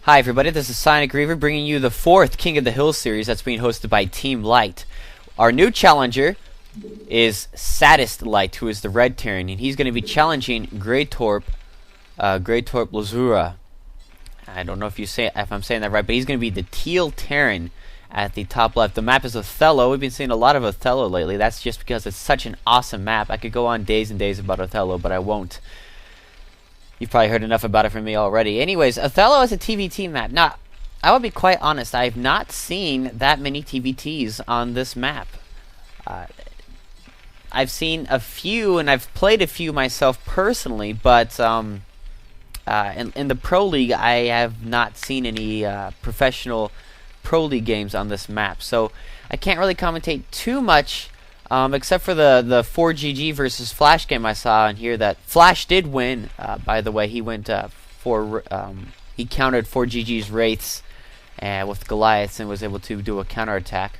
Hi everybody, this is SonicReaver bringing you the fourth King of the Hill series that's being hosted by Team LighT. Our new challenger is Sadist LighT, who is the red Terran, and he's going to be challenging Gretorp-Lzuruha. I don't know if I'm saying that right, but he's going to be the teal Terran at the top left. The map is Othello. We've been seeing a lot of Othello lately. That's just because it's such an awesome map. I could go on days and days about Othello, but I won't. You've probably heard enough about it from me already. Anyways, Othello is a TVT map. Now, I will be quite honest. I have not seen that many TVTs on this map. I've seen a few, and I've played a few myself personally, but in the Pro League, I have not seen any professional Pro League games on this map. So I can't really commentate too much, except for the 4GG versus Flash game I saw in here. That Flash did win, by the way. He went he countered 4GG's Wraiths with Goliaths and was able to do a counterattack.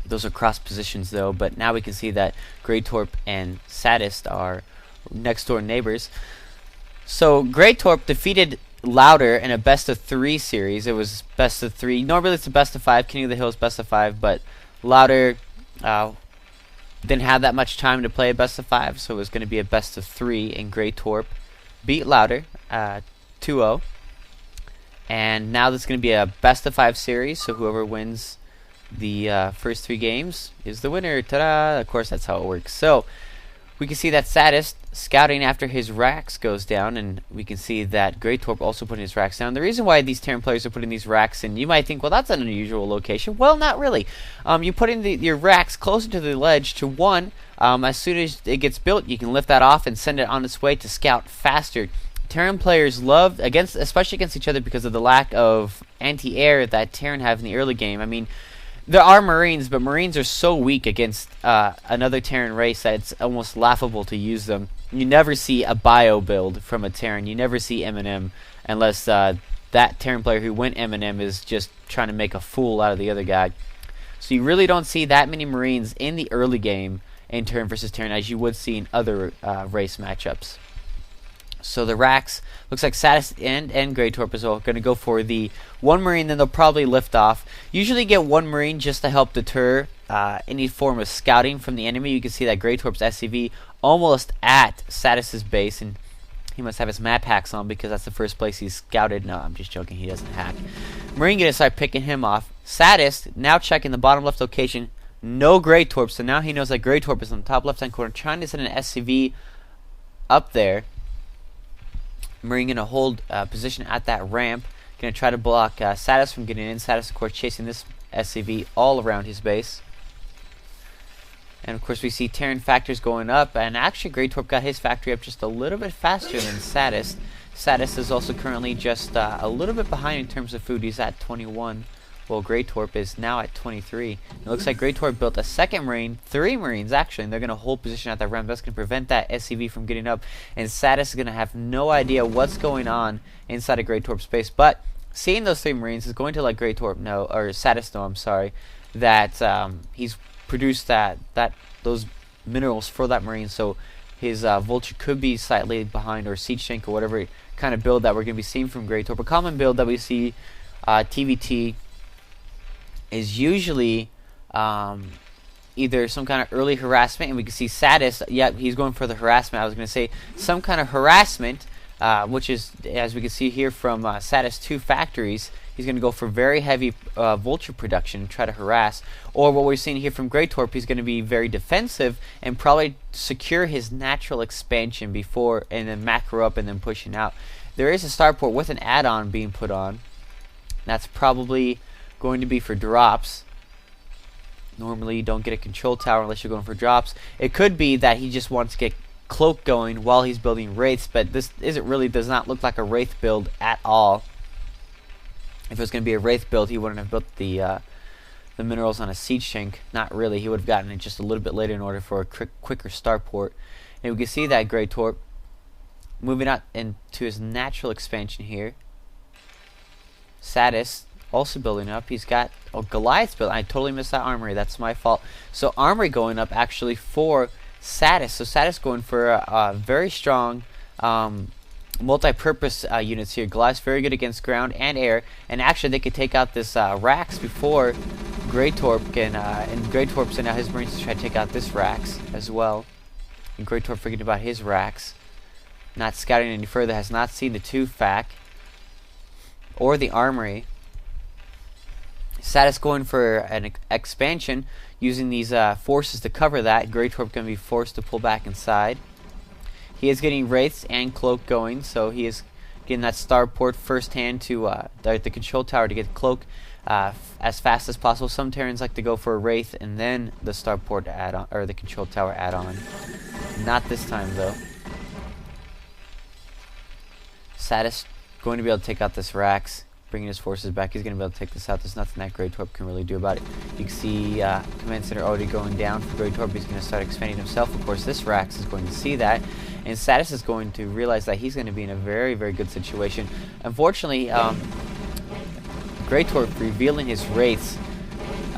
Those are cross positions though, but now we can see that Gretorp and Sadist are next door neighbors. So Gretorp defeated Louder in a best of 3 series. It was best of 3. Normally it's a best of 5. King of the Hill is best of 5, but Louder didn't have that much time to play a best of 5, so it was going to be a best of 3, and Gretorp beat Louder 2-0. And now this is going to be a best of 5 series, so whoever wins the first 3 games is the winner. Ta-da! Of course, that's how it works. So we can see that Sadist scouting after his racks goes down, and we can see that Gretorp also putting his racks down. The reason why these Terran players are putting these racks in, you might think, well, that's an unusual location. Well, not really. You put in your racks closer to the ledge to one. As soon as it gets built, you can lift that off and send it on its way to scout faster. Terran players love, especially against each other, because of the lack of anti-air that Terran have in the early game. I mean, there are Marines, but Marines are so weak against another Terran race that it's almost laughable to use them. You never see a bio build from a Terran. You never see Eminem unless that Terran player who went Eminem is just trying to make a fool out of the other guy. So you really don't see that many Marines in the early game in Terran versus Terran as you would see in other race matchups. So the racks, looks like Sadist and Gretorp is all going to go for the 1 Marine, then they'll probably lift off. Usually get 1 Marine just to help deter any form of scouting from the enemy. You can see that Gretorp's SCV almost at Sadist's base, and he must have his map hacks on because that's the first place he's scouted. No, I'm just joking, he doesn't hack. Marine going to start picking him off. Sadist now checking the bottom left location. No Gretorp, so now he knows that Gretorp is on the top left hand corner, trying to send an SCV up there. Marine going to hold position at that ramp. Going to try to block Sadist from getting in. Sadist, of course, chasing this SCV all around his base. And, of course, we see Terran factors going up. And actually, Gretorp got his factory up just a little bit faster than Sadist. Sadist is also currently just a little bit behind in terms of food. He's at 21. Well, Gretorp is now at 23. It looks like Gretorp built a second Marine, 3 Marines actually, and they're going to hold position at that ramp. That's going to prevent that SCV from getting up, and Sadist is going to have no idea what's going on inside of Gretorp's base. But seeing those 3 Marines is going to let Gretorp know, or Sadist know, I'm sorry, that he's produced those minerals for that Marine, so his Vulture could be slightly behind, or Siege Tank, or whatever kind of build that we're going to be seeing from Gretorp. A common build that we see TVT is usually either some kind of early harassment, and we can see Sadist, yeah, he's going for the harassment. I was going to say some kind of harassment, which is, as we can see here from Sadist 2 factories, he's going to go for very heavy Vulture production and try to harass. Or what we're seeing here from Gretorp, he's going to be very defensive and probably secure his natural expansion before, and then macro up and then pushing out. There is a starport with an add-on being put on. That's probably going to be for drops. Normally you don't get a control tower unless you're going for drops. It could be that he just wants to get cloak going while he's building wraiths, but this does not look like a wraith build at all. If it was going to be a wraith build, he wouldn't have built the minerals on a siege tank. Not really. He would have gotten it just a little bit later in order for a quicker starport. And we can see that Gretorp moving out into his natural expansion here. Sadist also building up. He's got Goliath's build. I totally missed that armory. That's my fault. So armory going up actually for Sadist. So Sadist going for a very strong multi-purpose units here. Goliath's very good against ground and air, and actually they could take out this Rax before Gretorp can, and Gretorp sent out his Marines to try to take out this Rax as well. And Gretorp forgetting about his Rax, not scouting any further, has not seen the 2 FAC or the armory. Sadist going for an expansion, using these forces to cover that. Gretorp going to be forced to pull back inside. He is getting Wraiths and Cloak going, so he is getting that starport firsthand to the control tower to get Cloak as fast as possible. Some Terrans like to go for a Wraith and then the starport add-on, or the control tower add-on. Not this time though. Sadist going to be able to take out this Rax, bringing his forces back. He's going to be able to take this out. There's nothing that Gretorp can really do about it. You can see Command Center already going down for Gretorp. He's going to start expanding himself. Of course, this Rax is going to see that, and Sadist is going to realize that he's going to be in a very, very good situation. Unfortunately, Gretorp revealing his Wraiths.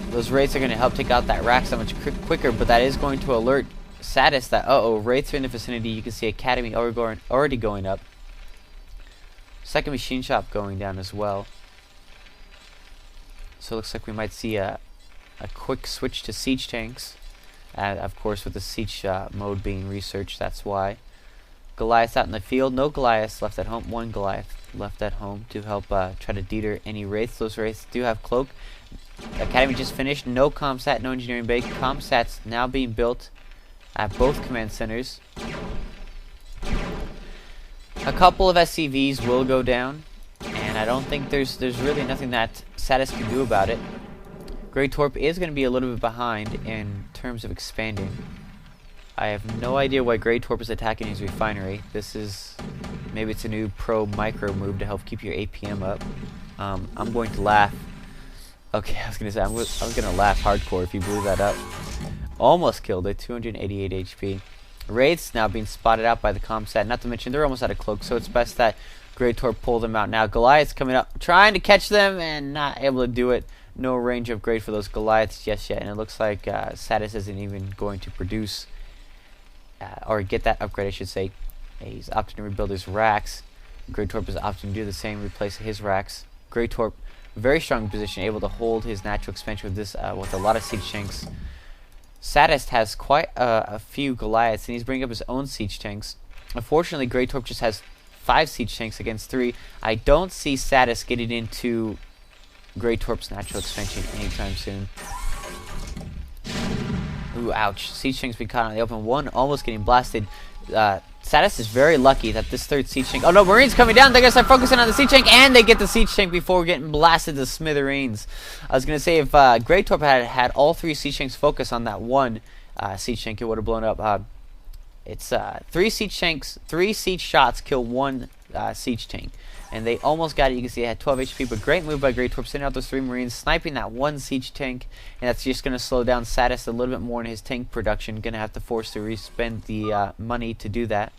Those Wraiths are going to help take out that Rax that much quicker, but that is going to alert Sadist that, Wraiths are in the vicinity. You can see Academy already going up. Second machine shop going down as well. So it looks like we might see a quick switch to siege tanks. Of course, with the siege mode being researched, that's why. Goliath's out in the field. No Goliaths left at home. 1 Goliath left at home to help try to deter any Wraiths. Those Wraiths do have Cloak. Academy just finished. No Comsat, no engineering bay. Comsats now being built at both command centers. A couple of SCVs will go down, and I don't think there's really nothing that Sadist can do about it. Gretorp is going to be a little bit behind in terms of expanding. I have no idea why Gretorp is attacking his refinery. This is, maybe it's a new pro micro move to help keep your APM up. I'm going to laugh. Okay, I was going to say, I was going to laugh hardcore if you blew that up. Almost killed it, 288 HP. Wraiths now being spotted out by the Comsat, not to mention they're almost out of Cloak, so it's best that Gretorp pull them out now. Goliath's coming up, trying to catch them, and not able to do it. No range upgrade for those Goliaths just yet, and it looks like Sadist isn't even going to produce, or get that upgrade, I should say. He's opting to rebuild his Rax. Gretorp is opting to do the same, replace his Rax. Gretorp, very strong position, able to hold his natural expansion with this, with a lot of siege tanks. Sadist has quite a few Goliaths, and he's bringing up his own siege tanks. Unfortunately, Gretorp just has 5 siege tanks against 3. I don't see Sadist getting into Gretorp's natural expansion anytime soon. Ooh, ouch. Siege tanks being caught on the open. 1 almost getting blasted. Sadist is very lucky that this 3rd siege tank... Oh no, Marines coming down! They're going to start focusing on the siege tank, and they get the siege tank before getting blasted to smithereens. I was going to say, if Gretorp had all 3 siege tanks focus on that 1 siege tank, it would have blown up. It's 3 siege tanks, 3 siege shots kill 1 siege tank. And they almost got it. You can see it had 12 HP, but great move by Gretorp, sending out those 3 Marines, sniping that 1 siege tank, and that's just going to slow down Sadist a little bit more in his tank production. Going to have to force to respend the money to do that.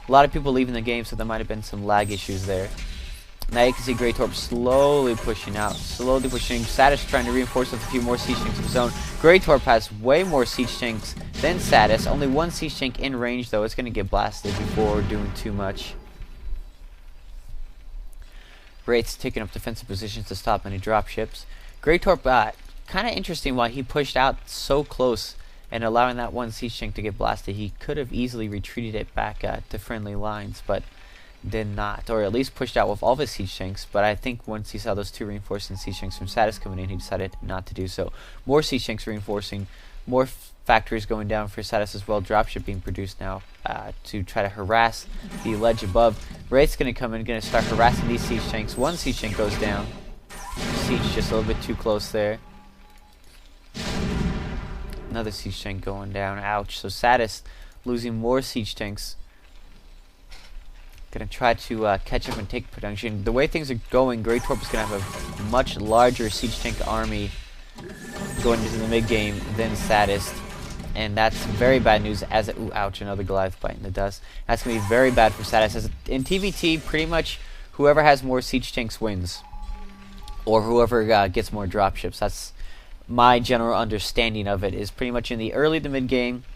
A lot of people leaving the game, so there might have been some lag issues there. Now you can see Gretorp slowly pushing out, slowly pushing. Sadist trying to reinforce with a few more siege tanks of his own. Gretorp has way more siege tanks than Sadist. Only 1 siege tank in range, though. It's going to get blasted before doing too much. Wraith's taking up defensive positions to stop any dropships. Gretorp, kind of interesting why he pushed out so close and allowing that 1 siege tank to get blasted. He could have easily retreated it back to friendly lines, but did not, or at least pushed out with all of his siege tanks. But I think once he saw those 2 reinforcing siege tanks from Sadist coming in, he decided not to do so. More siege tanks reinforcing, more factories going down for Sadist as well. Dropship being produced now to try to harass the ledge above. Wraith's going to come in, going to start harassing these siege tanks. 1 siege tank goes down. Siege just a little bit too close there. Another siege tank going down. Ouch. So Sadist losing more siege tanks. Going to try to catch up and take production. The way things are going, Gretorp is going to have a much larger siege tank army going into the mid-game than Sadist. And that's very bad news as it... Ooh, ouch, another Goliath biting the dust. That's going to be very bad for Sadist. As in TVT, pretty much whoever has more siege tanks wins. Or whoever gets more dropships. That's my general understanding of it, is pretty much in the early to mid-game.